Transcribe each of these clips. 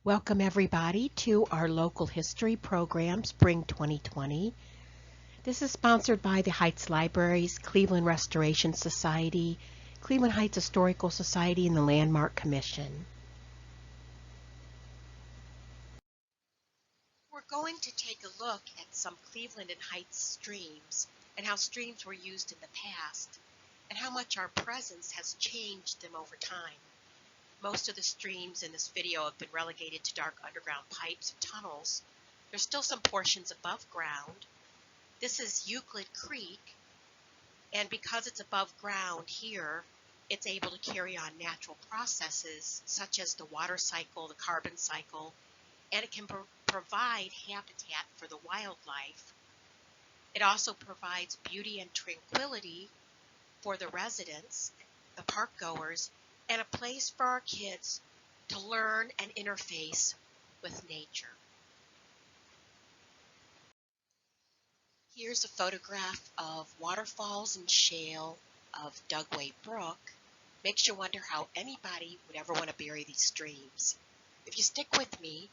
Welcome everybody to our local history program, Spring 2020. This is sponsored by the Heights Libraries, Cleveland Restoration Society, Cleveland Heights Historical Society, and the Landmark Commission. We're going to take a look at some Cleveland and Heights streams and how streams were used in the past and how much our presence has changed them over time. Most of the streams in this video have been relegated to dark underground pipes and tunnels. There's still some portions above ground. This is Euclid Creek, and because it's above ground here, it's able to carry on natural processes such as the water cycle, the carbon cycle, and it can provide habitat for the wildlife. It also provides beauty and tranquility for the residents, the park goers, and a place for our kids to learn and interface with nature. Here's a photograph of waterfalls and shale of Dugway Brook. Makes you wonder how anybody would ever want to bury these streams. If you stick with me,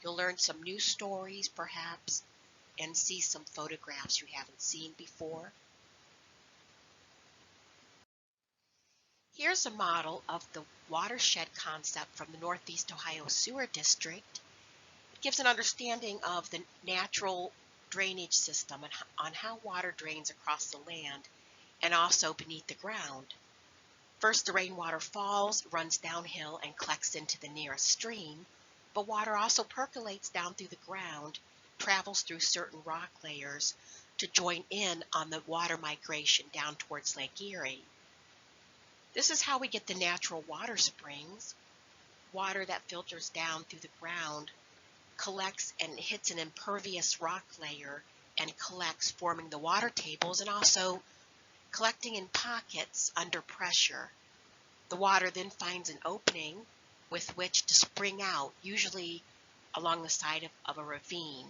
you'll learn some new stories perhaps and see some photographs you haven't seen before. Here's a model of the watershed concept from the Northeast Ohio Sewer District. It gives an understanding of the natural drainage system and on how water drains across the land and also beneath the ground. First, the rainwater falls, runs downhill, and collects into the nearest stream, but water also percolates down through the ground, travels through certain rock layers to join in on the water migration down towards Lake Erie. This is how we get the natural water springs. Water that filters down through the ground collects and hits an impervious rock layer and collects, forming the water tables and also collecting in pockets under pressure. The water then finds an opening with which to spring out, usually along the side of a ravine.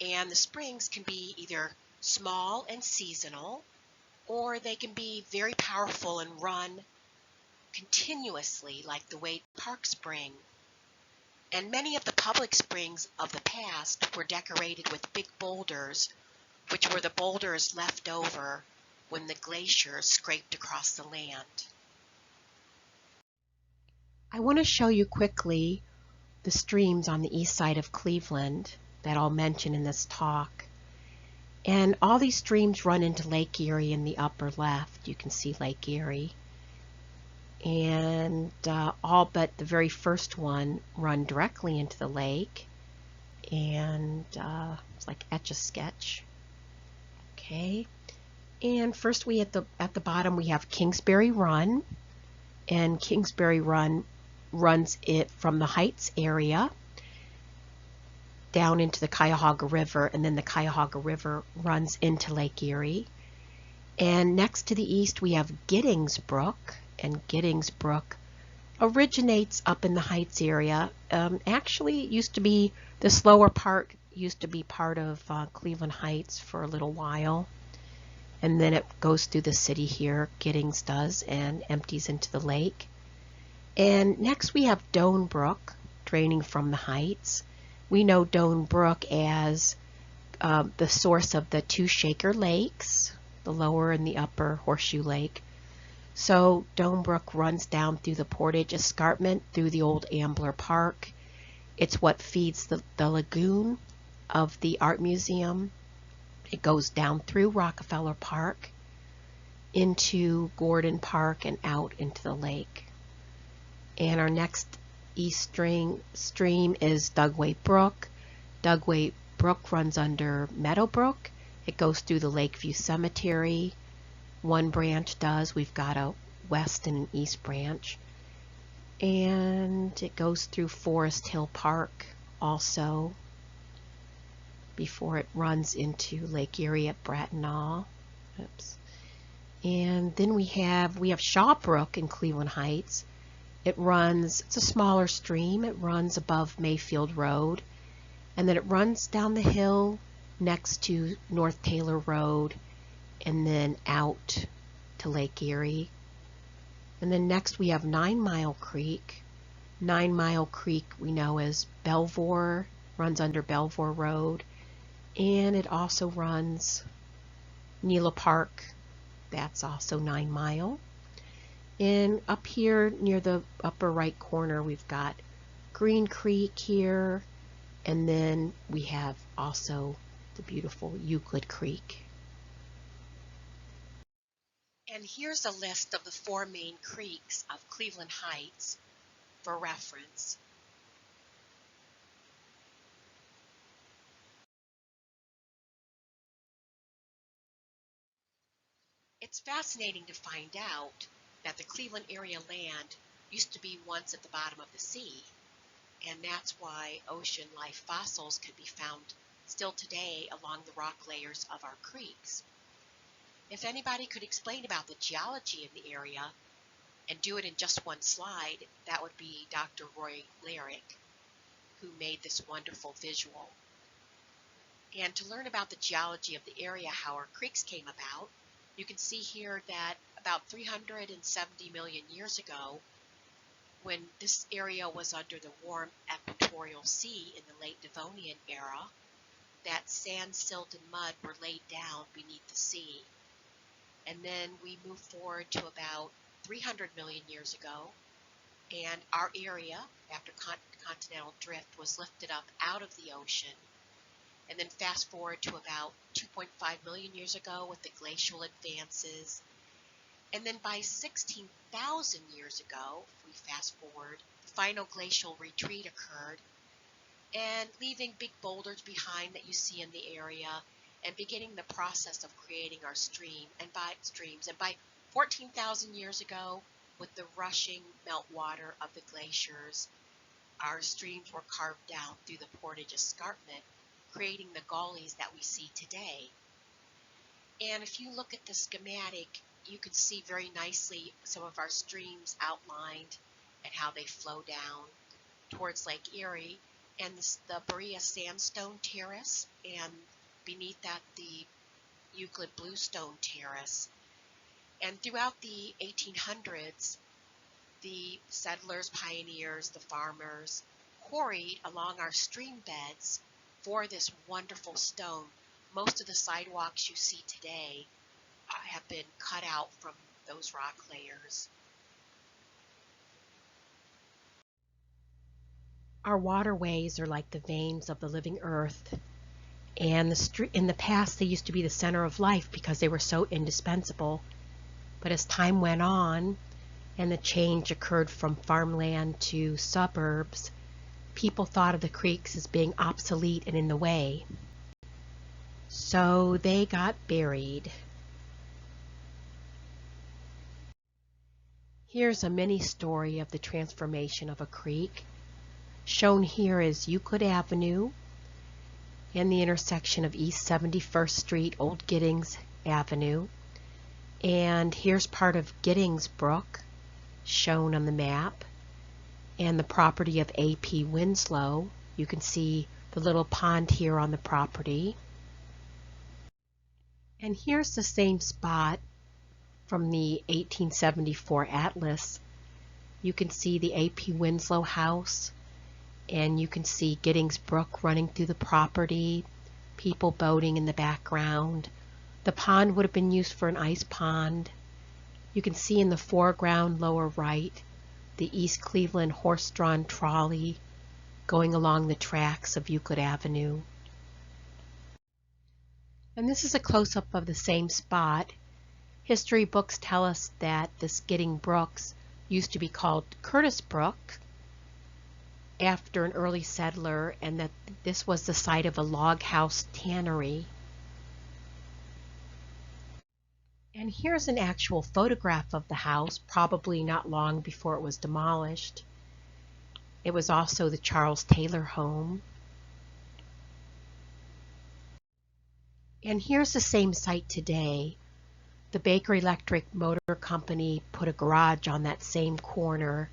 And the springs can be either small and seasonal, or they can be very powerful and run continuously like the Wade Park Spring. And many of the public springs of the past were decorated with big boulders, which were the boulders left over when the glaciers scraped across the land. I want to show you quickly the streams on the east side of Cleveland that I'll mention in this talk. And all these streams run into Lake Erie in the upper left. You can see Lake Erie. And all but the very first one run directly into the lake. And it's like Etch-a-Sketch. Okay. And first we at the bottom we have Kingsbury Run. And Kingsbury Run runs it from the Heights area down into the Cuyahoga River, and then the Cuyahoga River runs into Lake Erie. And next to the east we have Giddings Brook, and Giddings Brook originates up in the Heights area. Actually, it used to be, this lower part used to be part of Cleveland Heights for a little while, and then it goes through the city here, Giddings does, and empties into the lake. And next we have Doan Brook draining from the Heights. We know Doan Brook as the source of the two Shaker Lakes, the lower and the upper Horseshoe Lake. So Doan Brook runs down through the Portage Escarpment through the old Ambler Park. It's what feeds the lagoon of the Art Museum. It goes down through Rockefeller Park into Gordon Park and out into the lake. And our next east stream is Dugway Brook. Dugway Brook runs under Meadowbrook. It goes through the Lakeview Cemetery. One branch does. We've got a west and an east branch. And it goes through Forest Hill Park also before it runs into Lake Erie at Brattonall. Oops. And then we have Shaw Brook in Cleveland Heights. It's a smaller stream. It runs above Mayfield Road, and then it runs down the hill next to North Taylor Road and then out to Lake Erie. And then next we have 9 Mile Creek, 9 Mile Creek we know as Belvoir, runs under Belvoir Road, and it also runs Neela Park, that's also 9 Mile. And up here near the upper right corner we've got Green Creek here, and then we have also the beautiful Euclid Creek. And here's a list of the 4 main creeks of Cleveland Heights for reference. It's fascinating to find out that the Cleveland area land used to be once at the bottom of the sea, and that's why ocean life fossils can be found still today along the rock layers of our creeks. If anybody could explain about the geology of the area and do it in just one slide, that would be Dr. Roy Lyric, who made this wonderful visual. And to learn about the geology of the area, how our creeks came about, you can see here that about 370 million years ago, when this area was under the warm equatorial sea in the late Devonian era, that sand, silt, and mud were laid down beneath the sea. And then we move forward to about 300 million years ago, and our area, after continental drift, was lifted up out of the ocean. And then fast forward to about 2.5 million years ago with the glacial advances. And then by 16,000 years ago, if we fast forward, the final glacial retreat occurred, and leaving big boulders behind that you see in the area, and beginning the process of creating our streams. And by 14,000 years ago, with the rushing meltwater of the glaciers, our streams were carved down through the portage escarpment, creating the gullies that we see today. And if you look at the schematic, you can see very nicely some of our streams outlined and how they flow down towards Lake Erie, and the Berea Sandstone Terrace, and beneath that the Euclid Bluestone Terrace. And throughout the 1800s, the settlers, pioneers, the farmers quarried along our stream beds for this wonderful stone. Most of the sidewalks you see today have been cut out from those rock layers. Our waterways are like the veins of the living earth, and in the past they used to be the center of life because they were so indispensable. But as time went on and the change occurred from farmland to suburbs, people thought of the creeks as being obsolete and in the way. So they got buried. Here's a mini story of the transformation of a creek. Shown here is Euclid Avenue and the intersection of East 71st Street, Old Giddings Avenue. And here's part of Giddings Brook shown on the map, and the property of A.P. Winslow. You can see the little pond here on the property. And here's the same spot from the 1874 atlas. You can see the A.P. Winslow house, and you can see Giddings Brook running through the property, people boating in the background. The pond would have been used for an ice pond. You can see in the foreground lower right the East Cleveland horse-drawn trolley going along the tracks of Euclid Avenue. And this is a close-up of the same spot. History books tell us that this Giddings Brooks used to be called Curtis Brook after an early settler, and that this was the site of a log house tannery. And here's an actual photograph of the house, probably not long before it was demolished. It was also the Charles Taylor home. And here's the same site today. The Baker Electric Motor Company put a garage on that same corner,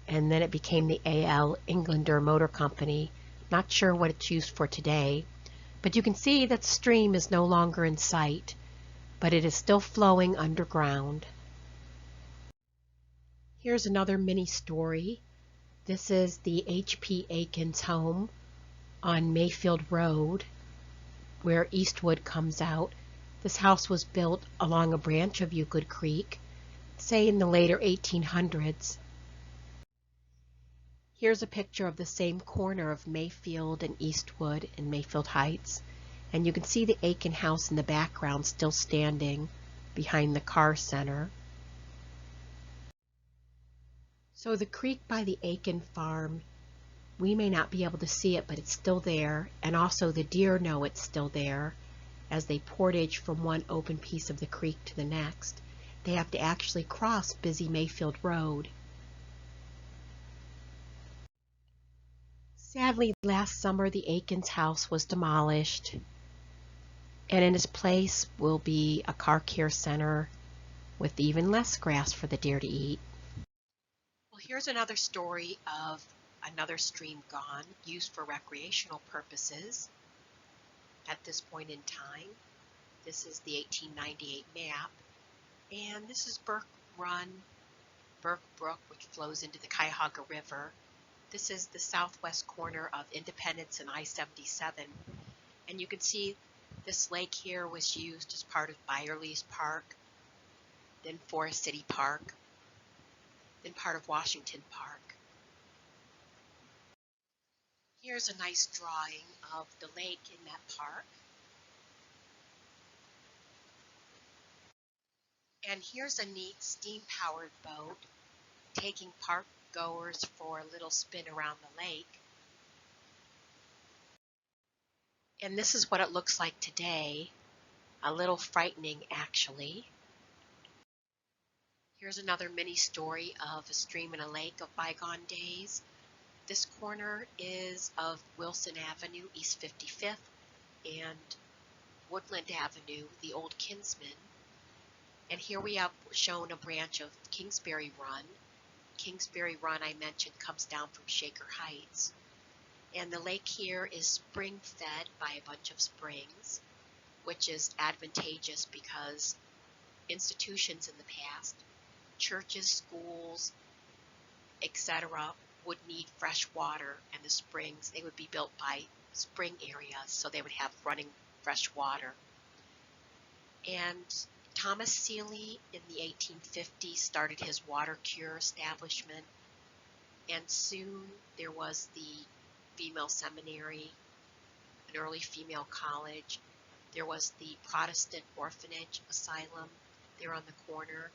and then it became the A.L. Englander Motor Company. Not sure what it's used for today, but you can see that the stream is no longer in sight, but it is still flowing underground. Here's another mini story This is the H.P. Aiken's home on Mayfield Road, where Eastwood comes out. This house was built along a branch of Euclid Creek, say in the later 1800s. Here's a picture of the same corner of Mayfield and Eastwood in Mayfield Heights, and you can see the Aiken house in the background still standing behind the car center. So the creek by the Aiken farm, we may not be able to see it, but it's still there, and also the deer know it's still there as they portage from one open piece of the creek to the next. They have to actually cross busy Mayfield Road. Sadly, last summer the Aikens house was demolished, and in its place will be a car care center with even less grass for the deer to eat. Well, here's another story of another stream gone, used for recreational purposes at this point in time. This is the 1898 map, and this is Burke Brook, which flows into the Cuyahoga River. This is the southwest corner of Independence and I-77, and you can see this lake here was used as part of Byerly's Park, then Forest City Park, then part of Washington Park. Here's a nice drawing of the lake in that park. And here's a neat steam-powered boat taking park goers for a little spin around the lake. And this is what it looks like today. A little frightening, actually. Here's another mini story of a stream and a lake of bygone days. This corner is of Wilson Avenue, East 55th, and Woodland Avenue, the old Kinsman. And here we have shown a branch of Kingsbury Run. Kingsbury Run, I mentioned, comes down from Shaker Heights. And the lake here is spring-fed by a bunch of springs, which is advantageous because institutions in the past, churches, schools, etc., would need fresh water, and the springs, they would be built by spring areas, so they would have running fresh water. And Thomas Seeley in the 1850s started his water cure establishment, and soon there was the female seminary, an early female college. There was the Protestant orphanage asylum there on the corner,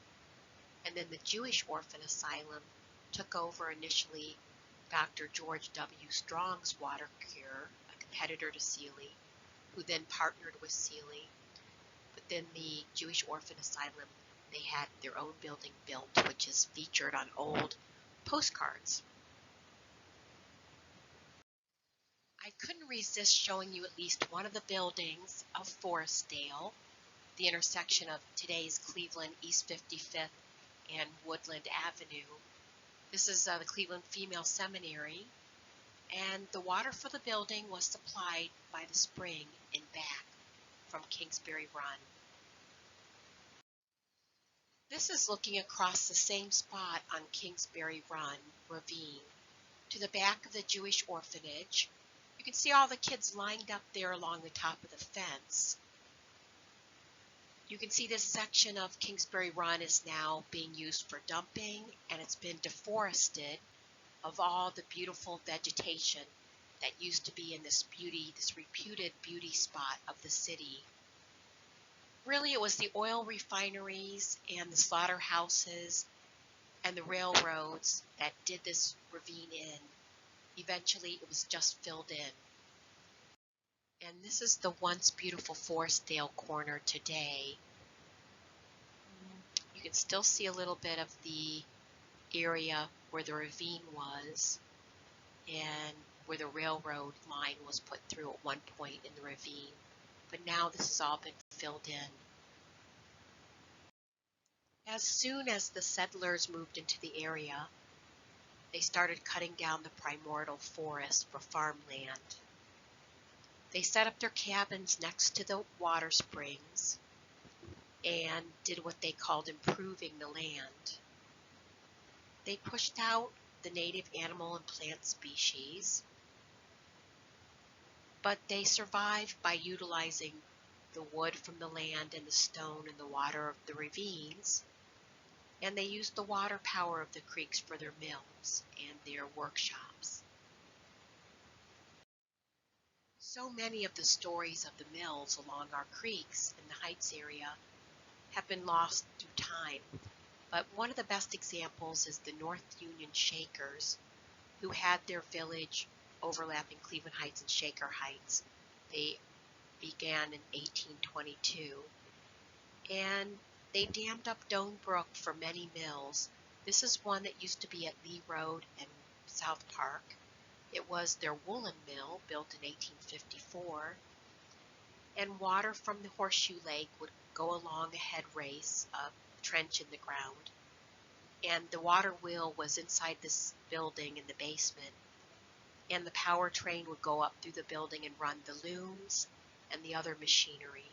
and then the Jewish orphan asylum took over initially Dr. George W. Strong's water cure, a competitor to Seeley, who then partnered with Seeley. But then the Jewish orphan asylum, they had their own building built, which is featured on old postcards. I couldn't resist showing you at least one of the buildings of Forestdale, the intersection of today's Cleveland East 55th and Woodland Avenue. This is the Cleveland Female Seminary, and the water for the building was supplied by the spring in back from Kingsbury Run. This is looking across the same spot on Kingsbury Run ravine to the back of the Jewish orphanage. You can see all the kids lined up there along the top of the fence. You can see this section of Kingsbury Run is now being used for dumping, and it's been deforested of all the beautiful vegetation that used to be in this reputed beauty spot of the city. Really, it was the oil refineries and the slaughterhouses and the railroads that did this ravine in. Eventually, it was just filled in. And this is the once beautiful Forestdale corner today. You can still see a little bit of the area where the ravine was and where the railroad line was put through at one point in the ravine. But now this has all been filled in. As soon as the settlers moved into the area, they started cutting down the primordial forest for farmland. They set up their cabins next to the water springs and did what they called improving the land. They pushed out the native animal and plant species, but they survive by utilizing the wood from the land and the stone and the water of the ravines, and they use the water power of the creeks for their mills and their workshops. So many of the stories of the mills along our creeks in the Heights area have been lost through time, but one of the best examples is the North Union Shakers, who had their village overlapping Cleveland Heights and Shaker Heights. They began in 1822, and they dammed up Doane Brook for many mills. This is one that used to be at Lee Road and South Park. It was their woolen mill, built in 1854, and water from the Horseshoe Lake would go along a head race, a trench in the ground, and the water wheel was inside this building in the basement, and the power train would go up through the building and run the looms and the other machinery.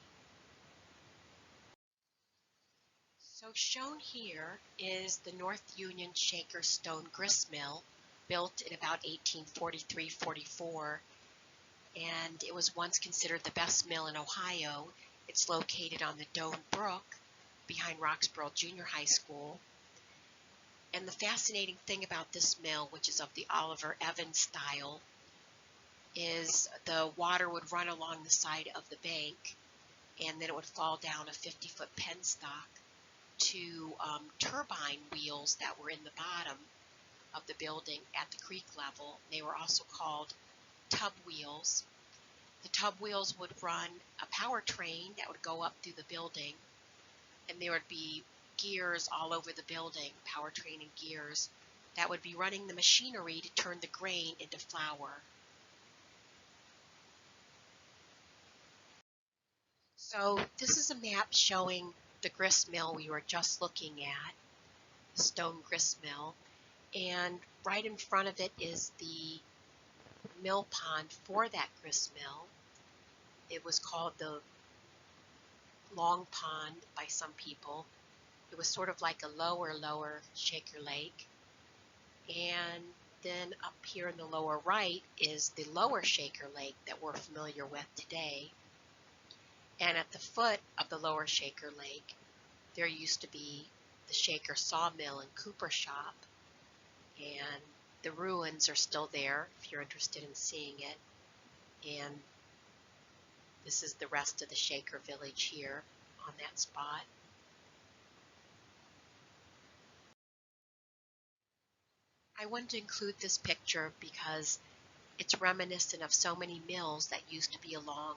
So shown here is the North Union Shaker Stone Grist Mill, built in about 1843-44, and it was once considered the best mill in Ohio. It's located on the Doane Brook behind Roxborough Junior High School. And the fascinating thing about this mill, which is of the Oliver Evans style, is the water would run along the side of the bank, and then it would fall down a 50-foot penstock to turbine wheels that were in the bottom of the building at the creek level. They were also called tub wheels. The tub wheels would run a power train that would go up through the building, and there would be gears all over the building, power train and gears, that would be running the machinery to turn the grain into flour. So this is a map showing the grist mill we were just looking at, the stone grist mill, and right in front of it is the mill pond for that grist mill. It was called the Long Pond by some people. It was sort of like a lower Shaker Lake. And then up here in the lower right is the lower Shaker Lake that we're familiar with today. And at the foot of the lower Shaker Lake, there used to be the Shaker Sawmill and Cooper Shop. And the ruins are still there if you're interested in seeing it. And this is the rest of the Shaker village here on that spot. I wanted to include this picture because it's reminiscent of so many mills that used to be along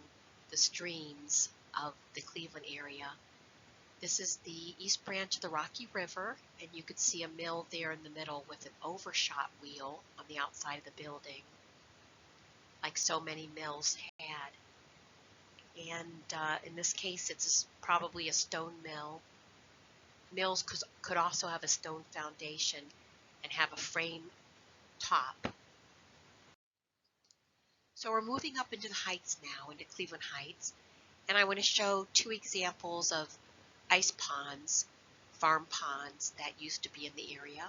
the streams of the Cleveland area. This is the east branch of the Rocky River, and you could see a mill there in the middle with an overshot wheel on the outside of the building, like so many mills had. And in this case, it's probably a stone mill. Mills could also have a stone foundation and have a frame top. So we're moving up into the Heights now, into Cleveland Heights, and I want to show two examples of ice ponds, farm ponds that used to be in the area.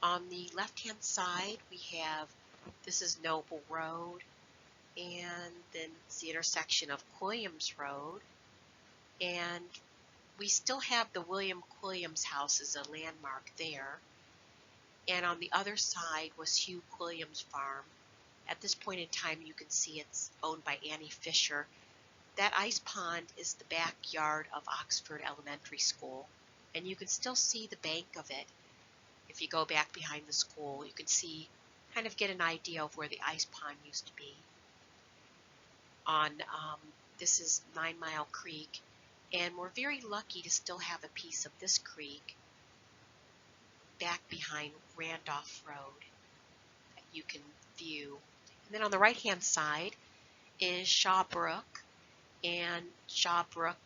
On the left-hand side, we have, this is Noble Road, and then it's the intersection of Quilliams Road, and we still have the William Quilliams house as a landmark there. And on the other side was Hugh Quilliams' farm. At this point in time, you can see it's owned by Annie Fisher. That ice pond is the backyard of Oxford Elementary School, and you can still see the bank of it. If you go back behind the school, you can see, kind of get an idea of where the ice pond used to be. This is 9 Mile Creek, and we're very lucky to still have a piece of this creek back behind Randolph Road that you can view. And then on the right-hand side is Shaw Brook, and Shaw Brook,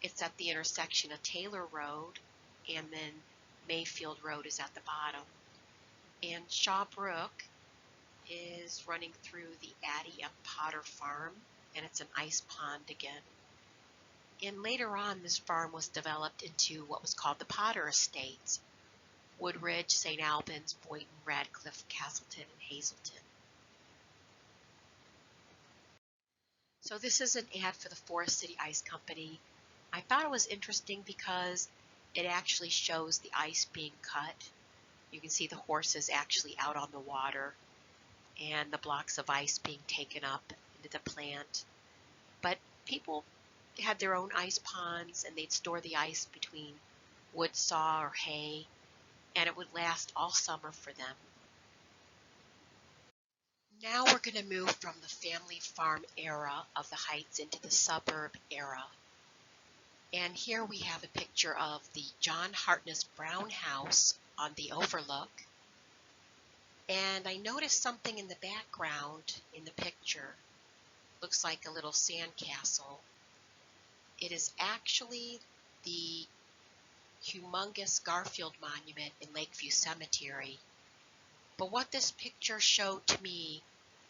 it's at the intersection of Taylor Road, and then Mayfield Road is at the bottom. And Shaw Brook is running through the Addie M. Potter farm, and it's an ice pond again. And later on, this farm was developed into what was called the Potter Estates. Woodridge, St. Albans, Boynton, Radcliffe, Castleton, and Hazleton. So this is an ad for the Forest City Ice Company. I thought it was interesting because it actually shows the ice being cut. You can see the horses actually out on the water and the blocks of ice being taken up into the plant. But people had their own ice ponds, and they'd store the ice between wood saw or hay, and it would last all summer for them. Now we're going to move from the family farm era of the Heights into the suburb era. And here we have a picture of the John Hartness Brown house on the overlook. And I noticed something in the background in the picture. Looks like a little sandcastle. It is actually the humongous Garfield Monument in Lakeview Cemetery. But what this picture showed to me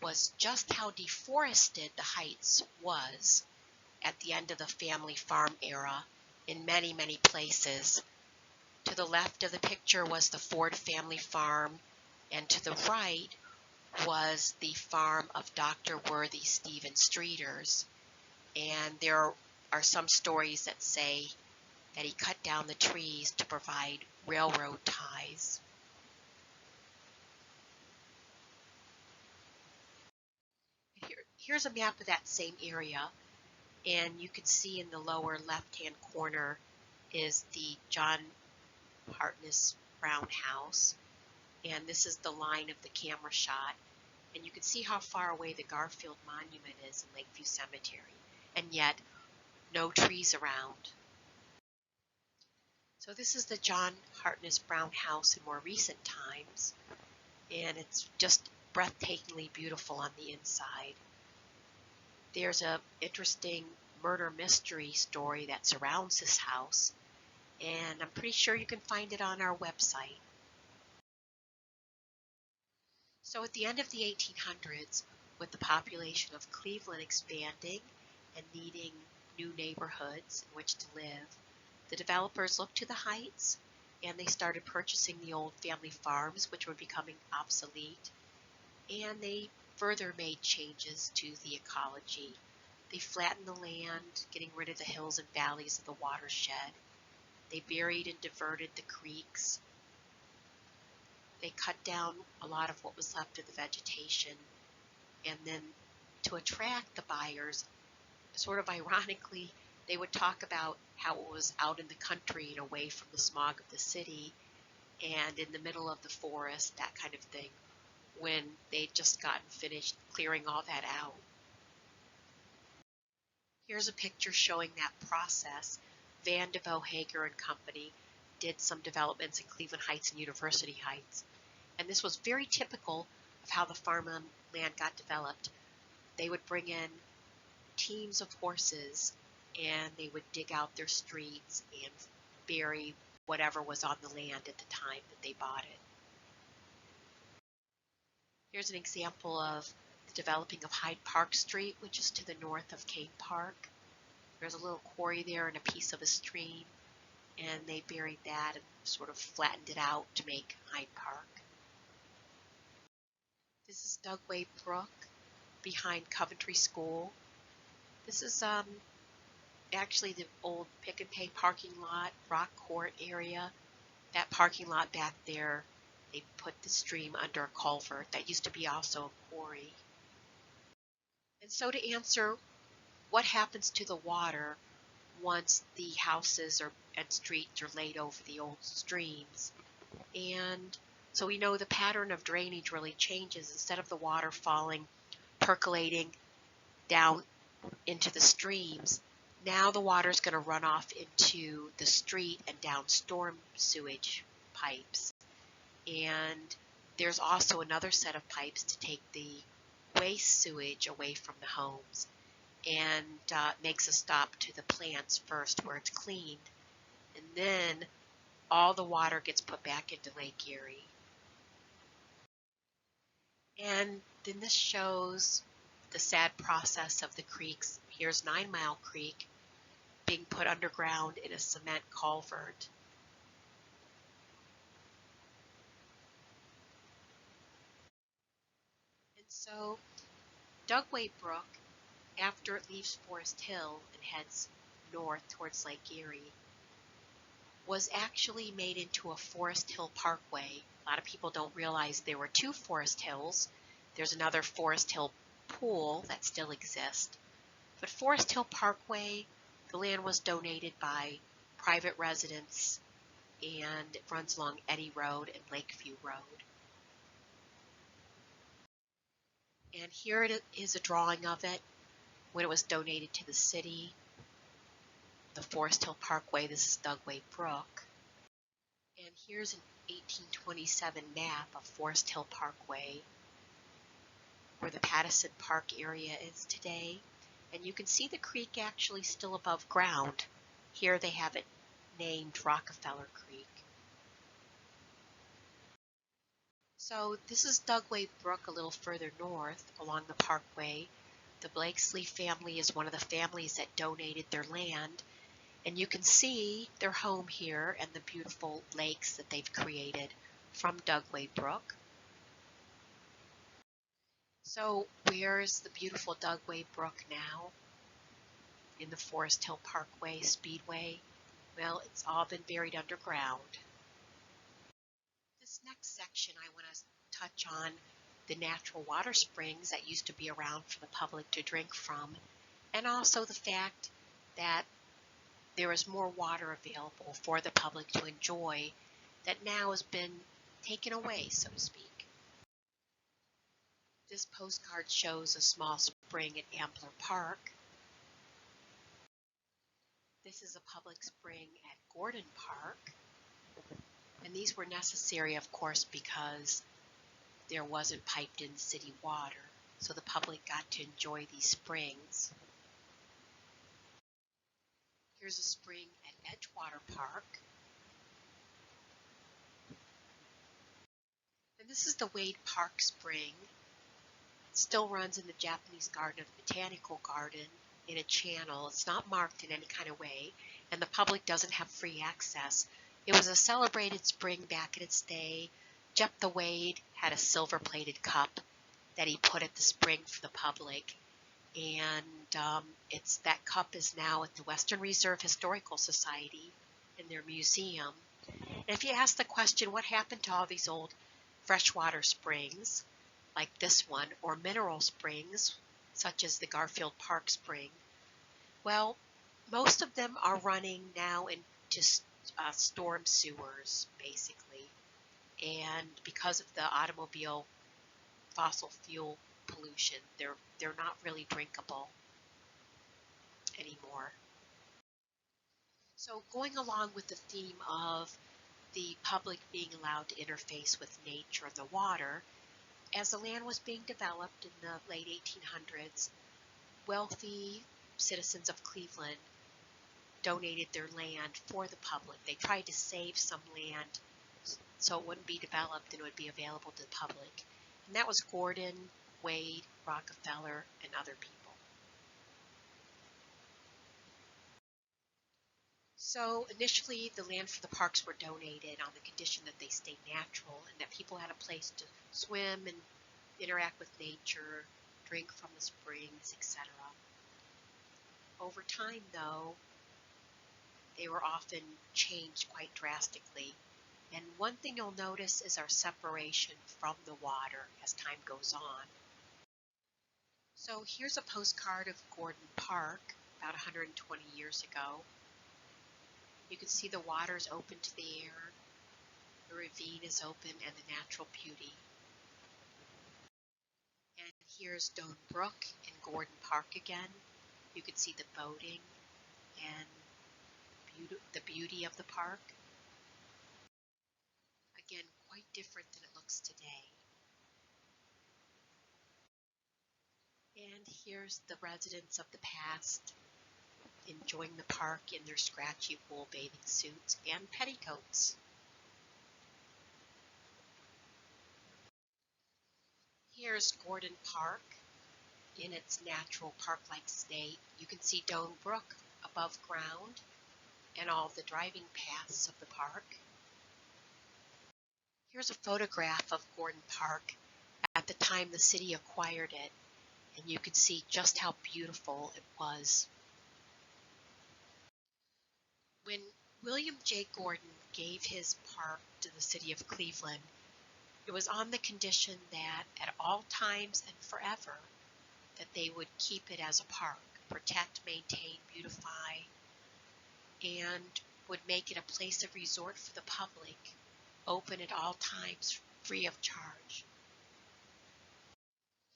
was just how deforested the Heights was at the end of the family farm era in many, many places. To the left of the picture was the Ford family farm, and to the right was the farm of Dr. Worthy Stephen Streeters. And there are some stories that say that he cut down the trees to provide railroad ties. Here's a map of that same area, and you can see in the lower left-hand corner is the John Hartness Brown house, and this is the line of the camera shot, and you can see how far away the Garfield Monument is in Lakeview Cemetery, and yet no trees around. So this is the John Hartness Brown house in more recent times, and it's just breathtakingly beautiful on the inside. There's an interesting murder mystery story that surrounds this house, and I'm pretty sure you can find it on our website. So at the end of the 1800s, with the population of Cleveland expanding and needing new neighborhoods in which to live, the developers looked to the Heights, and they started purchasing the old family farms, which were becoming obsolete, and they further made changes to the ecology. They flattened the land, getting rid of the hills and valleys of the watershed. They buried and diverted the creeks. They cut down a lot of what was left of the vegetation, and then to attract the buyers, sort of ironically, they would talk about how it was out in the country and away from the smog of the city and in the middle of the forest, that kind of thing, when they'd just gotten finished clearing all that out. Here's a picture showing that process. Van de Vo Hager and Company did some developments in Cleveland Heights and University Heights. And this was very typical of how the farmland got developed. They would bring in teams of horses, and they would dig out their streets and bury whatever was on the land at the time that they bought it. Here's an example of the developing of Hyde Park Street, which is to the north of Kane Park. There's a little quarry there and a piece of a stream, and they buried that and sort of flattened it out to make Hyde Park. This is Dugway Brook behind Coventry School. This is actually the old Pick and Pay parking lot, Rock Court area. That parking lot back there, they put the stream under a culvert. That used to be also a quarry. And so to answer what happens to the water once the houses and streets are laid over the old streams. And so we know the pattern of drainage really changes. Instead of the water falling, percolating down into the streams, now the water is going to run off into the street and down storm sewage pipes. And there's also another set of pipes to take the waste sewage away from the homes, and makes a stop to the plants first where it's cleaned, and then all the water gets put back into Lake Erie. And then this shows the sad process of the creeks. Here's 9 Mile Creek being put underground in a cement culvert. And so Dugway Brook, after it leaves Forest Hill and heads north towards Lake Erie, was actually made into a Forest Hill Parkway. A lot of people don't realize there were two Forest Hills. There's another Forest Hill pool that still exists. But Forest Hill Parkway, the land was donated by private residents, and it runs along Eddy Road and Lakeview Road. And here it is, a drawing of it when it was donated to the city. The Forest Hill Parkway, this is Dugway Brook. And here's an 1827 map of Forest Hill Parkway, where the Pattison Park area is today. And you can see the creek actually still above ground. Here they have it named Rockefeller Creek. So this is Dugway Brook a little further north along the parkway. The Blakesley family is one of the families that donated their land. And you can see their home here and the beautiful lakes that they've created from Dugway Brook. So where's the beautiful Dugway Brook now? In the Forest Hill Parkway Speedway? Well, it's all been buried underground. This next section I want to touch on the natural water springs that used to be around for the public to drink from, and also the fact that there is more water available for the public to enjoy that now has been taken away, so to speak. This postcard shows a small spring at Ambler Park. This is a public spring at Gordon Park. And these were necessary, of course, because there wasn't piped in city water, so the public got to enjoy these springs. Here's a spring at Edgewater Park. And this is the Wade Park Spring. It still runs in the Japanese Garden of the Botanical Garden in a channel. It's not marked in any kind of way, and the public doesn't have free access. It was a celebrated spring back in its day. Jephthah Wade had a silver-plated cup that he put at the spring for the public, and that cup is now at the Western Reserve Historical Society in their museum. And if you ask the question, what happened to all these old freshwater springs, like this one, or mineral springs, such as the Garfield Park Spring? Well, most of them are running now into storm sewers, basically. And because of the automobile fossil fuel pollution, they're not really drinkable anymore. So going along with the theme of the public being allowed to interface with nature and the water, as the land was being developed in the late 1800s, wealthy citizens of Cleveland donated their land for the public. They tried to save some land so it wouldn't be developed and it would be available to the public. And that was Gordon, Wade, Rockefeller, and other people. So initially, the land for the parks were donated on the condition that they stayed natural and that people had a place to swim and interact with nature, drink from the springs, etc. Over time, though, they were often changed quite drastically. And one thing you'll notice is our separation from the water as time goes on. So here's a postcard of Gordon Park about 120 years ago. You can see the water's open to the air, the ravine is open, and the natural beauty. And here's Doan Brook in Gordon Park again. You can see the boating and the beauty of the park. Again, quite different than it looks today. And here's the residents of the past enjoying the park in their scratchy wool bathing suits and petticoats. Here's Gordon Park in its natural park-like state. You can see Doan Brook above ground and all the driving paths of the park. Here's a photograph of Gordon Park at at the time the city acquired it, and you could see just how beautiful it was. When William J. Gordon gave his park to the city of Cleveland, it was on the condition that at all times and forever that they would keep it as a park, protect, maintain, beautify, and would make it a place of resort for the public, open at all times, free of charge.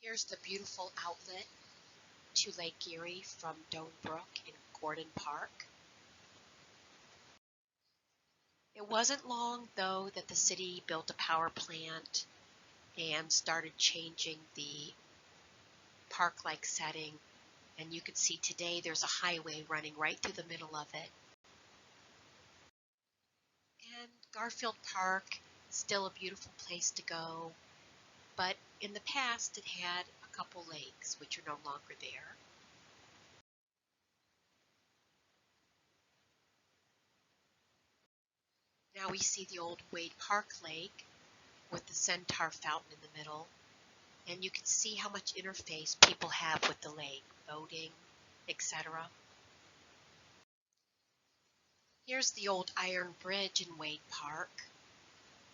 Here's the beautiful outlet to Lake Erie from Doan Brook in Gordon Park. It wasn't long, though, that the city built a power plant and started changing the park-like setting, and you can see today there's a highway running right through the middle of it. And Garfield Park, still a beautiful place to go, but in the past it had a couple lakes which are no longer there. Now we see the old Wade Park Lake with the Centaur Fountain in the middle, and you can see how much interface people have with the lake, boating, etc. Here's the old iron bridge in Wade Park.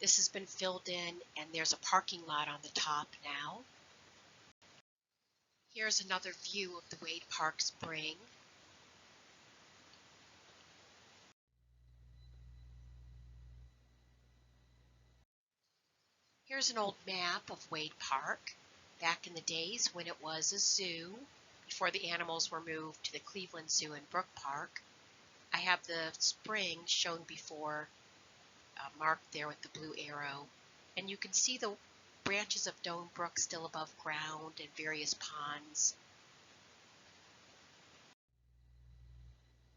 This has been filled in, and there's a parking lot on the top now. Here's another view of the Wade Park Spring. Here's an old map of Wade Park, back in the days when it was a zoo, before the animals were moved to the Cleveland Zoo in Brook Park. I have the spring shown before, marked there with the blue arrow, and you can see the branches of Doan Brook still above ground and various ponds.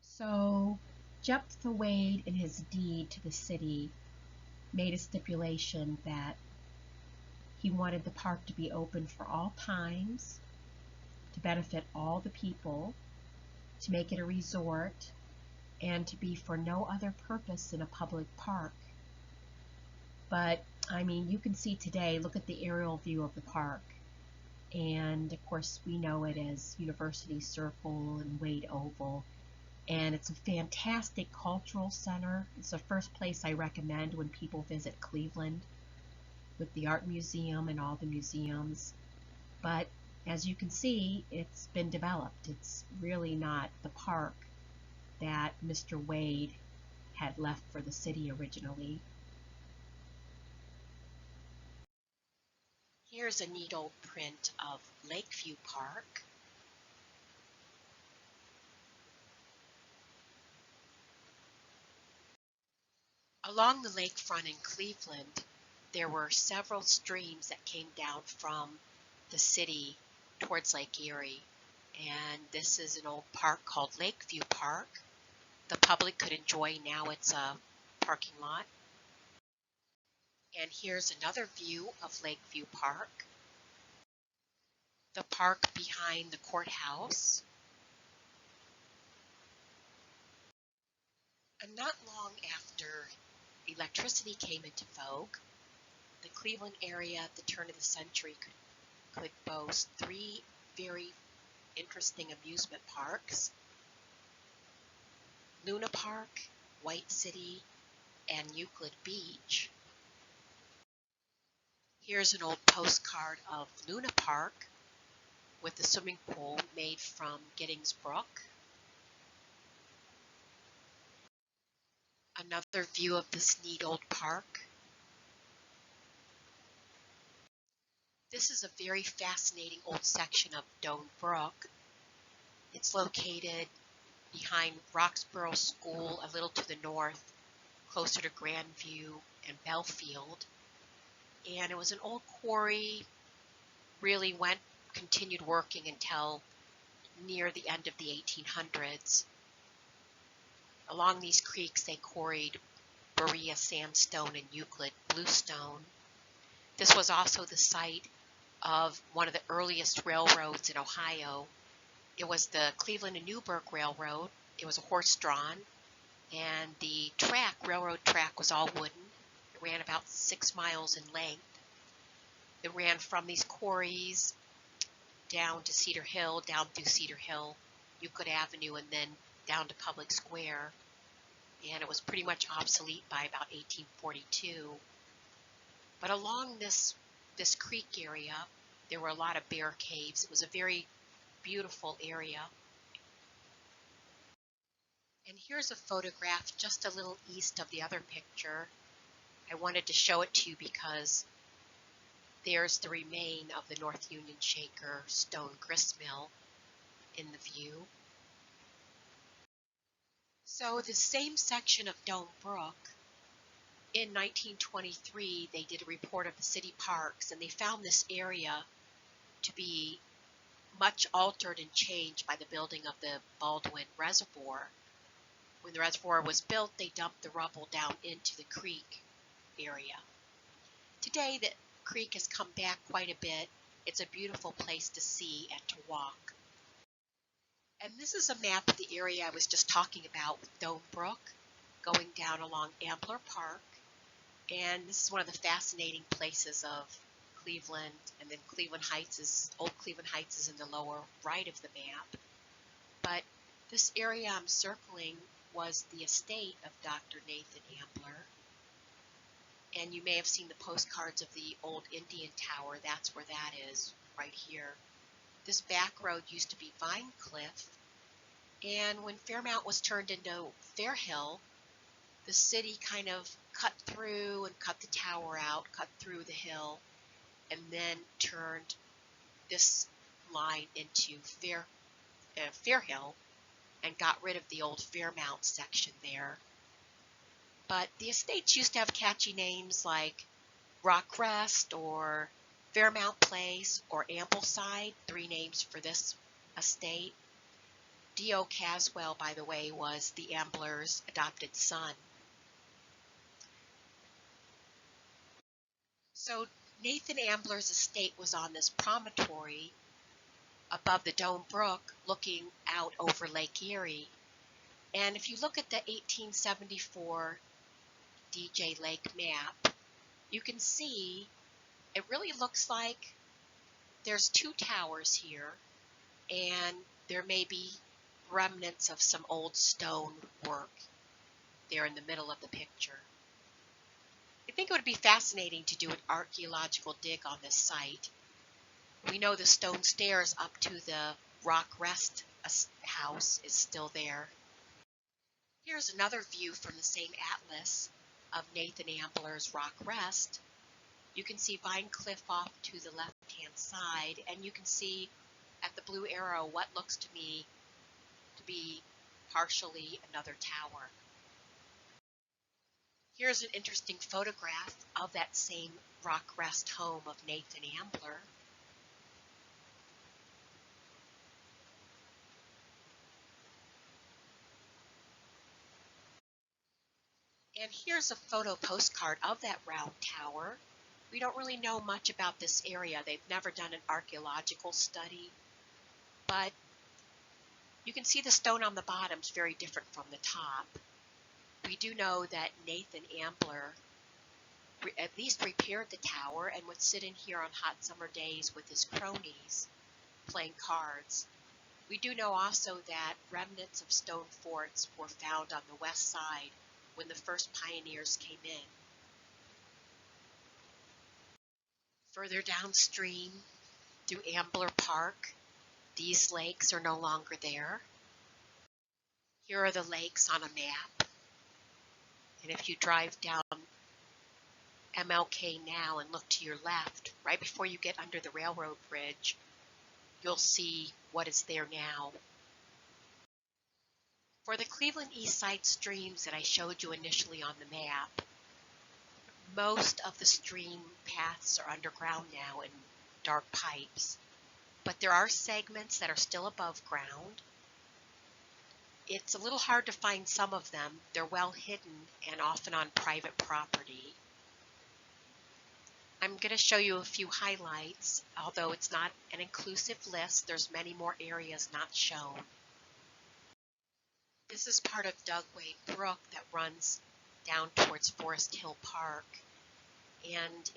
So Jephthah Wade, in his deed to the city, made a stipulation that he wanted the park to be open for all times, to benefit all the people, to make it a resort, and to be for no other purpose than a public park. But, I mean, you can see today, look at the aerial view of the park. And, of course, we know it as University Circle and Wade Oval. And it's a fantastic cultural center. It's the first place I recommend when people visit Cleveland, with the art museum and all the museums. But as you can see, it's been developed. It's really not the park that Mr. Wade had left for the city originally. Here's a neat old print of Lakeview Park. Along the lakefront in Cleveland, there were several streams that came down from the city towards Lake Erie. And this is an old park called Lakeview Park. The public could enjoy. Now it's a parking lot. And here's another view of Lakeview Park. The park behind the courthouse. And not long after electricity came into vogue, the Cleveland area at the turn of the century could boast three very interesting amusement parks: Luna Park, White City, and Euclid Beach. Here's an old postcard of Luna Park with the swimming pool made from Giddings Brook. Another view of this neat old park. This is a very fascinating old section of Doan Brook. It's located behind Roxborough School, a little to the north, closer to Grandview and Belfield. And it was an old quarry, really continued working until near the end of the 1800s. Along these creeks, they quarried Berea sandstone and Euclid bluestone. This was also the site of one of the earliest railroads in Ohio. It was the Cleveland and Newburgh Railroad. It was a horse-drawn, and the railroad track was all wooden. It ran about 6 miles in length. It ran from these quarries down to Cedar Hill, down through Cedar Hill, Euclid Avenue, and then down to Public Square. And it was pretty much obsolete by about 1842. But along this creek area, there were a lot of bear caves. It was a very beautiful area. And here's a photograph just a little east of the other picture. I wanted to show it to you because there's the remain of the North Union Shaker stone gristmill in the view. So the same section of Dome Brook, in 1923, they did a report of the city parks, and they found this area to be much altered and changed by the building of the Baldwin Reservoir. When the reservoir was built, they dumped the rubble down into the creek area. Today, the creek has come back quite a bit. It's a beautiful place to see and to walk. And this is a map of the area I was just talking about with Dome Brook, going down along Ambler Park. And this is one of the fascinating places of Cleveland. And then Old Cleveland Heights is in the lower right of the map. But this area I'm circling was the estate of Dr. Nathan Ambler. And you may have seen the postcards of the old Indian Tower. That's where that is, right here. This back road used to be Vine Cliff. And when Fairmount was turned into Fairhill, the city kind of cut through and cut the tower out, cut through the hill, and then turned this line into Fairhill and got rid of the old Fairmount section there. But the estates used to have catchy names like Rock Rest or Fairmount Place or Ambleside, 3 names for this estate. D.O. Caswell, by the way, was the Ambler's adopted son. So Nathan Ambler's estate was on this promontory above the Dome Brook looking out over Lake Erie. And if you look at the 1874 DJ Lake map, you can see it really looks like there's 2 towers here, and there may be remnants of some old stone work there in the middle of the picture. I think it would be fascinating to do an archaeological dig on this site. We know the stone stairs up to the Rock Rest house is still there. Here's another view from the same atlas of Nathan Ambler's Rock Rest. You can see Vine Cliff off to the left-hand side, and you can see at the blue arrow what looks to me to be partially another tower. Here's an interesting photograph of that same Rock Rest home of Nathan Ambler. And here's a photo postcard of that round tower. We don't really know much about this area. They've never done an archaeological study, but you can see the stone on the bottom is very different from the top. We do know that Nathan Ambler at least repaired the tower and would sit in here on hot summer days with his cronies playing cards. We do know also that remnants of stone forts were found on the west side when the first pioneers came in. Further downstream through Ambler Park, these lakes are no longer there. Here are the lakes on a map. And if you drive down MLK now and look to your left, right before you get under the railroad bridge, you'll see what is there now. For the Cleveland Eastside streams that I showed you initially on the map, most of the stream paths are underground now in dark pipes, but there are segments that are still above ground. It's a little hard to find some of them. They're well hidden and often on private property. I'm going to show you a few highlights, although it's not an inclusive list. There's many more areas not shown. This is part of Dugway Brook that runs down towards Forest Hill Park, and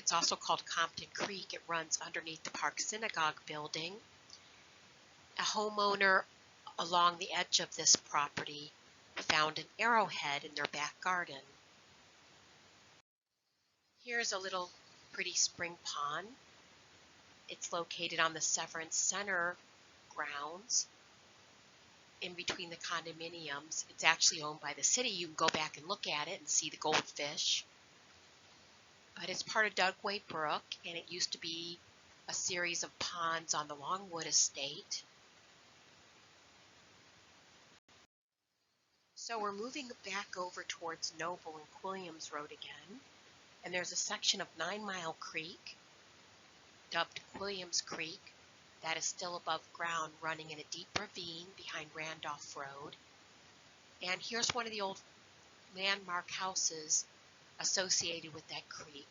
It's also called Compton Creek. It runs underneath the Park Synagogue building. A homeowner along the edge of this property found an arrowhead in their back garden. Here's a little pretty spring pond. It's located on the Severance Center grounds in between the condominiums. It's actually owned by the city. You can go back and look at it and see the goldfish. But it's part of Dugway Brook, and it used to be a series of ponds on the Longwood estate. So we're moving back over towards Noble and Quilliams Road again, and there's a section of 9 Mile Creek, dubbed Quilliams Creek, that is still above ground, running in a deep ravine behind Randolph Road. And here's one of the old landmark houses associated with that creek,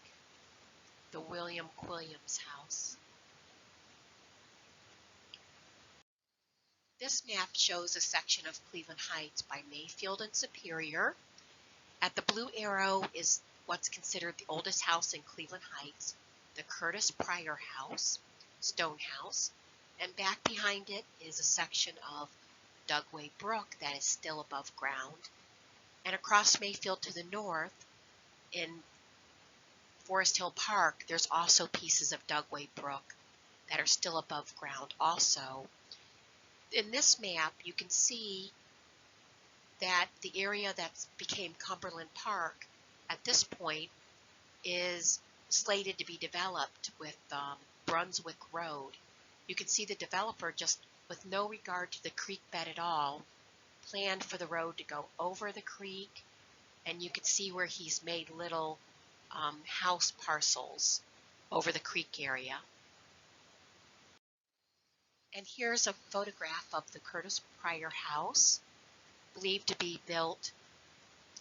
the William Quilliams House. This map shows a section of Cleveland Heights by Mayfield and Superior. At the blue arrow is what's considered the oldest house in Cleveland Heights, the Curtis Pryor House, stone house, and back behind it is a section of Dugway Brook that is still above ground. And across Mayfield to the north, in Forest Hill Park, there's also pieces of Dugway Brook that are still above ground also. In this map, you can see that the area that became Cumberland Park at this point is slated to be developed with Brunswick Road. You can see the developer, just with no regard to the creek bed at all, planned for the road to go over the creek, and you can see where he's made little house parcels over the creek area. And here's a photograph of the Curtis Pryor House, believed to be built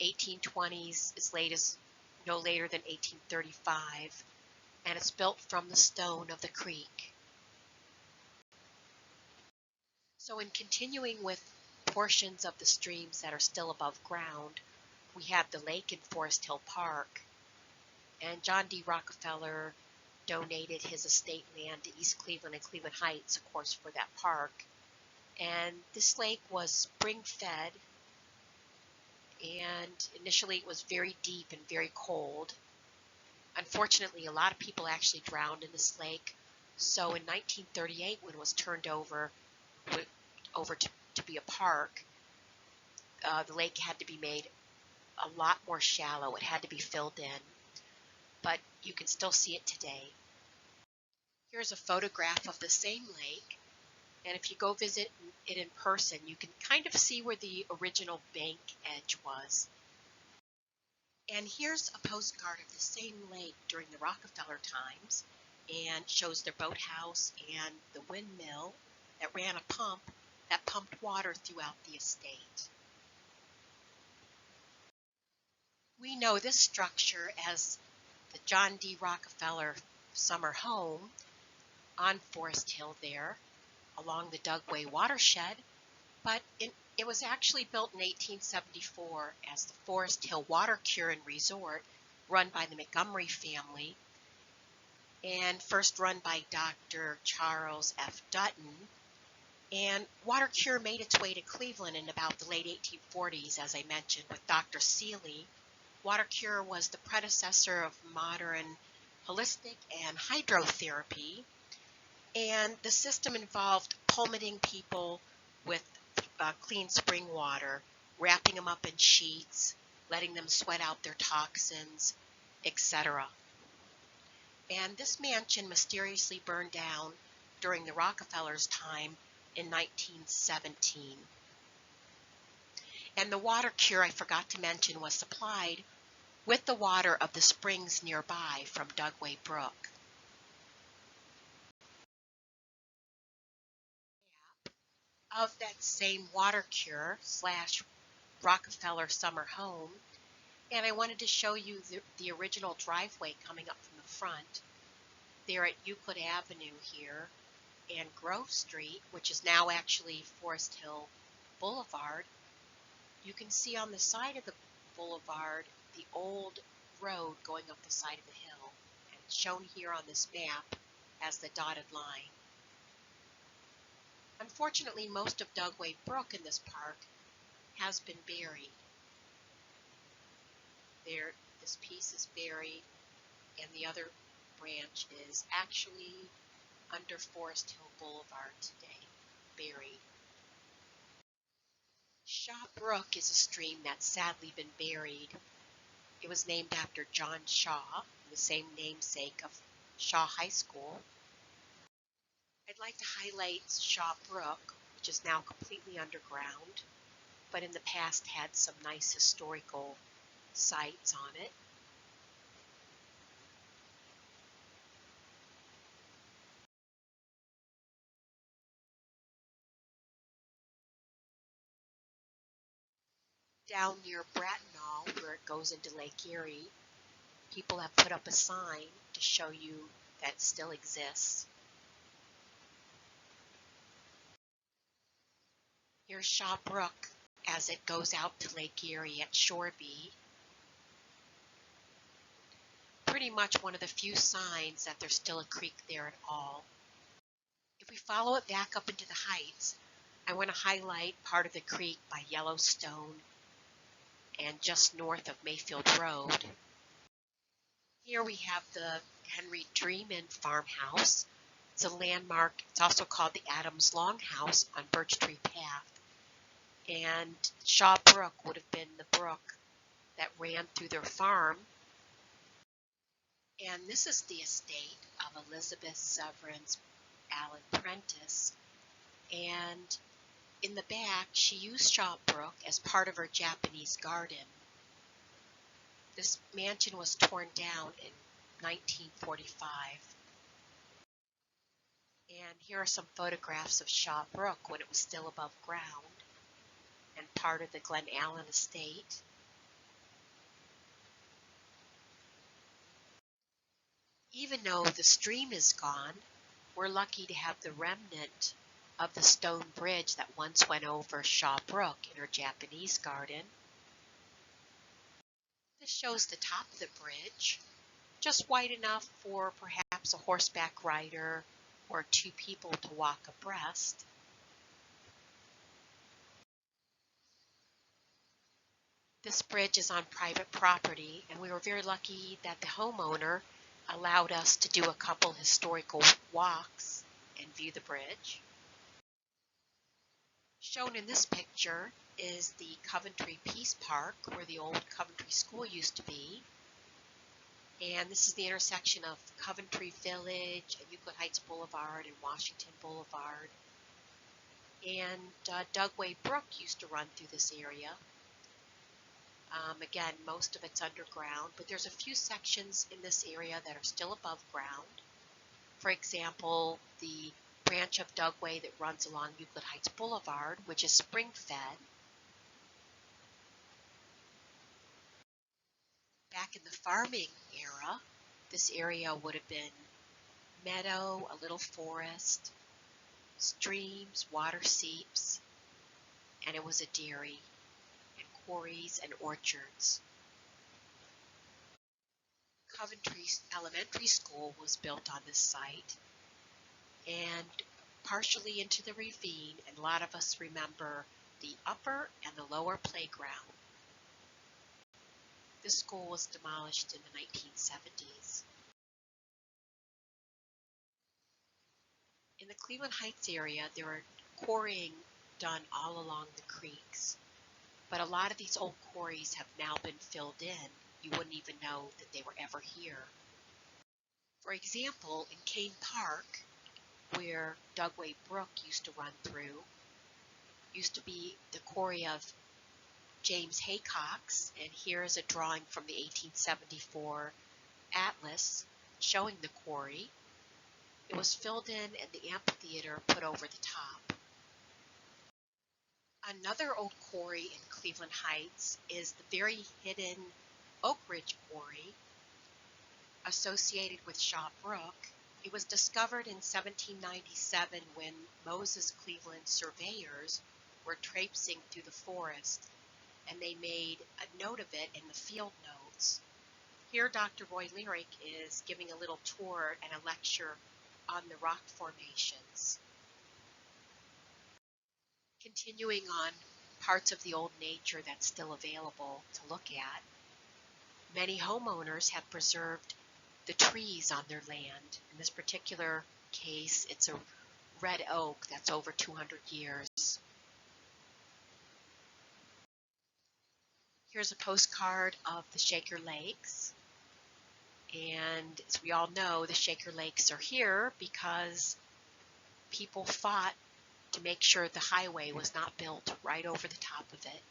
1820s, as late as no later than 1835, and it's built from the stone of the creek. So in continuing with portions of the streams that are still above ground, we have the lake in Forest Hill Park, and John D. Rockefeller donated his estate land to East Cleveland and Cleveland Heights, of course, for that park. And this lake was spring-fed, and initially it was very deep and very cold. Unfortunately, a lot of people actually drowned in this lake. So in 1938, when it was turned over to be a park, the lake had to be made a lot more shallow. It had to be filled in, but you can still see it today. Here's a photograph of the same lake, and if you go visit it in person, you can kind of see where the original bank edge was. And here's a postcard of the same lake during the Rockefeller times, and shows their boathouse and the windmill that ran a pump that pumped water throughout the estate. We know this structure as the John D. Rockefeller summer home on Forest Hill there along the Dugway watershed, but it was actually built in 1874 as the Forest Hill Water Cure and Resort, run by the Montgomery family, and first run by Dr. Charles F. Dutton. And Water Cure made its way to Cleveland in about the late 1840s, as I mentioned, with Dr. Seeley. Water Cure was the predecessor of modern holistic and hydrotherapy, and the system involved plummeting people with clean spring water, wrapping them up in sheets, letting them sweat out their toxins, etc. And this mansion mysteriously burned down during the Rockefellers' time in 1917. And the Water Cure, I forgot to mention, was supplied with the water of the springs nearby from Dugway Brook. Of that same Water Cure / Rockefeller summer home, and I wanted to show you the original driveway coming up from the front. There at Euclid Avenue here and Grove Street, which is now actually Forest Hill Boulevard. You can see on the side of the boulevard the old road going up the side of the hill, and shown here on this map as the dotted line. Unfortunately, most of Dugway Brook in this park has been buried. There, this piece is buried, and the other branch is actually under Forest Hill Boulevard today, buried. Shaw Brook is a stream that's sadly been buried. It was named after John Shaw, the same namesake of Shaw High School. I'd like to highlight Shaw Brook, which is now completely underground, but in the past had some nice historical sites on it. Down near Bratenall, where it goes into Lake Erie, people have put up a sign to show you that it still exists. Here's Shaw Brook as it goes out to Lake Erie at Shoreby. Pretty much one of the few signs that there's still a creek there at all. If we follow it back up into the heights, I want to highlight part of the creek by Yellowstone and just north of Mayfield Road. Here we have the Henry Dreeman farmhouse. It's a landmark. It's also called the Adams Longhouse on Birch Tree Path. And Shaw Brook would have been the brook that ran through their farm. And this is the estate of Elizabeth Severance Allen Prentice. And in the back, she used Shaw Brook as part of her Japanese garden. This mansion was torn down in 1945. And here are some photographs of Shaw Brook when it was still above ground and part of the Glen Allen estate. Even though the stream is gone, we're lucky to have the remnant of the stone bridge that once went over Shaw Brook in her Japanese garden. This shows the top of the bridge, just wide enough for perhaps a horseback rider or two people to walk abreast. This bridge is on private property, and we were very lucky that the homeowner allowed us to do a couple historical walks and view the bridge. Shown in this picture is the Coventry Peace Park, where the old Coventry School used to be. And this is the intersection of Coventry Village and Euclid Heights Boulevard and Washington Boulevard. And Dugway Brook used to run through this area. Again, most of it's underground, but there's a few sections in this area that are still above ground. For example, the branch of Dugway that runs along Euclid Heights Boulevard, which is spring-fed. Back in the farming era, this area would have been meadow, a little forest, streams, water seeps, and it was a dairy, and quarries and orchards. Coventry Elementary School was built on this site and partially into the ravine, and a lot of us remember the upper and the lower playground. This school was demolished in the 1970s. In the Cleveland Heights area, there are quarrying done all along the creeks, but a lot of these old quarries have now been filled in. You wouldn't even know that they were ever here. For example, in Kane Park, where Dugway Brook used to run through, used to be the quarry of James Haycock's, and here is a drawing from the 1874 atlas showing the quarry. It was filled in and the amphitheater put over the top. Another old quarry in Cleveland Heights is the very hidden Oak Ridge Quarry associated with Shaw Brook. It was discovered in 1797 when Moses Cleveland surveyors were traipsing through the forest, and they made a note of it in the field notes. Here, Dr. Roy Lyric is giving a little tour and a lecture on the rock formations. Continuing on parts of the old nature that's still available to look at, many homeowners have preserved the trees on their land. In this particular case, it's a red oak that's over 200 years. Here's a postcard of the Shaker Lakes. And as we all know, the Shaker Lakes are here because people fought to make sure the highway was not built right over the top of it.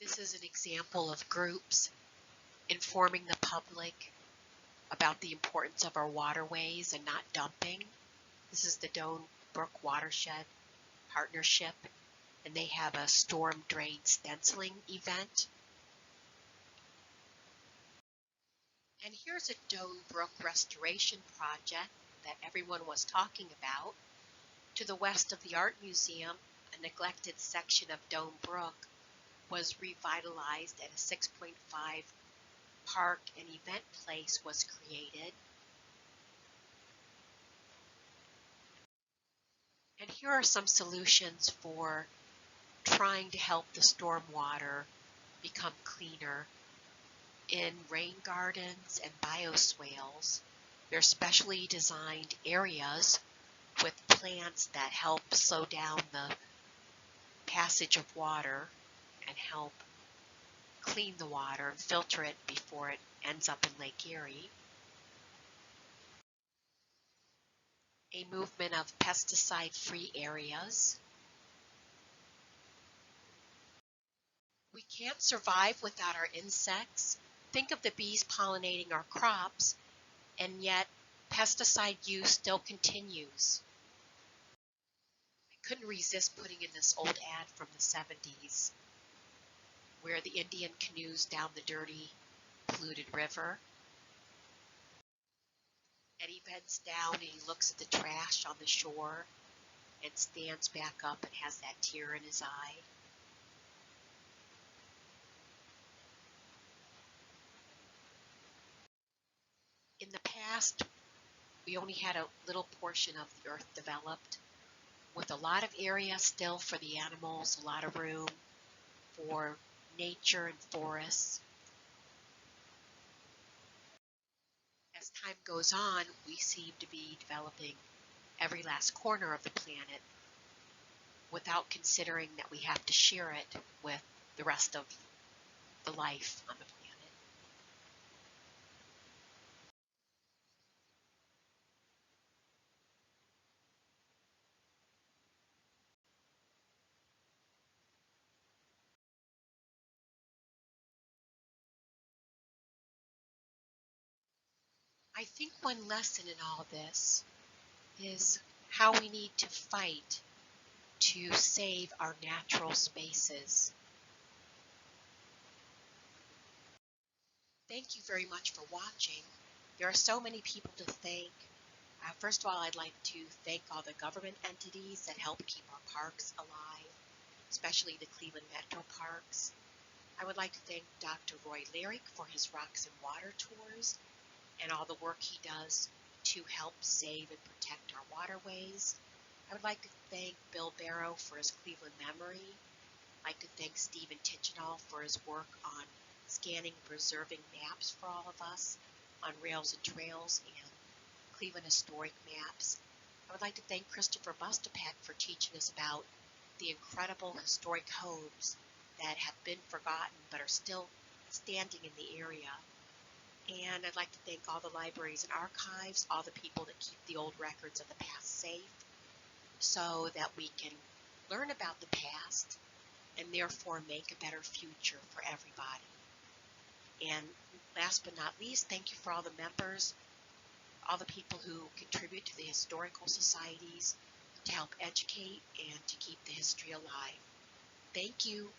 This is an example of groups informing the public about the importance of our waterways and not dumping. This is the Doan Brook Watershed Partnership, and they have a storm drain stenciling event. And here's a Doan Brook restoration project that everyone was talking about. To the west of the Art Museum, a neglected section of Doan Brook was revitalized and a 6.5 park and event place was created. And here are some solutions for trying to help the stormwater become cleaner. In rain gardens and bioswales, there are specially designed areas with plants that help slow down the passage of water and help clean the water and filter it before it ends up in Lake Erie. A movement of pesticide-free areas. We can't survive without our insects. Think of the bees pollinating our crops, and yet pesticide use still continues. I couldn't resist putting in this old ad from the 70s where the Indian canoes down the dirty, polluted river. Eddie bends down and he looks at the trash on the shore and stands back up and has that tear in his eye. In the past, we only had a little portion of the earth developed, with a lot of area still for the animals, a lot of room for nature and forests. As time goes on, we seem to be developing every last corner of the planet without considering that we have to share it with the rest of the life on the planet. I think one lesson in all this is how we need to fight to save our natural spaces. Thank you very much for watching. There are so many people to thank. First of all, I'd like to thank all the government entities that help keep our parks alive, especially the Cleveland Metro Parks. I would like to thank Dr. Roy Lyric for his Rocks and Water tours and all the work he does to help save and protect our waterways. I would like to thank Bill Barrow for his Cleveland memory. I'd like to thank Stephen Tichenall for his work on scanning and preserving maps for all of us on rails and trails and Cleveland historic maps. I would like to thank Christopher Bustapet for teaching us about the incredible historic homes that have been forgotten but are still standing in the area. And I'd like to thank all the libraries and archives, all the people that keep the old records of the past safe, so that we can learn about the past and therefore make a better future for everybody. And last but not least, thank you for all the members, all the people who contribute to the historical societies to help educate and to keep the history alive. Thank you.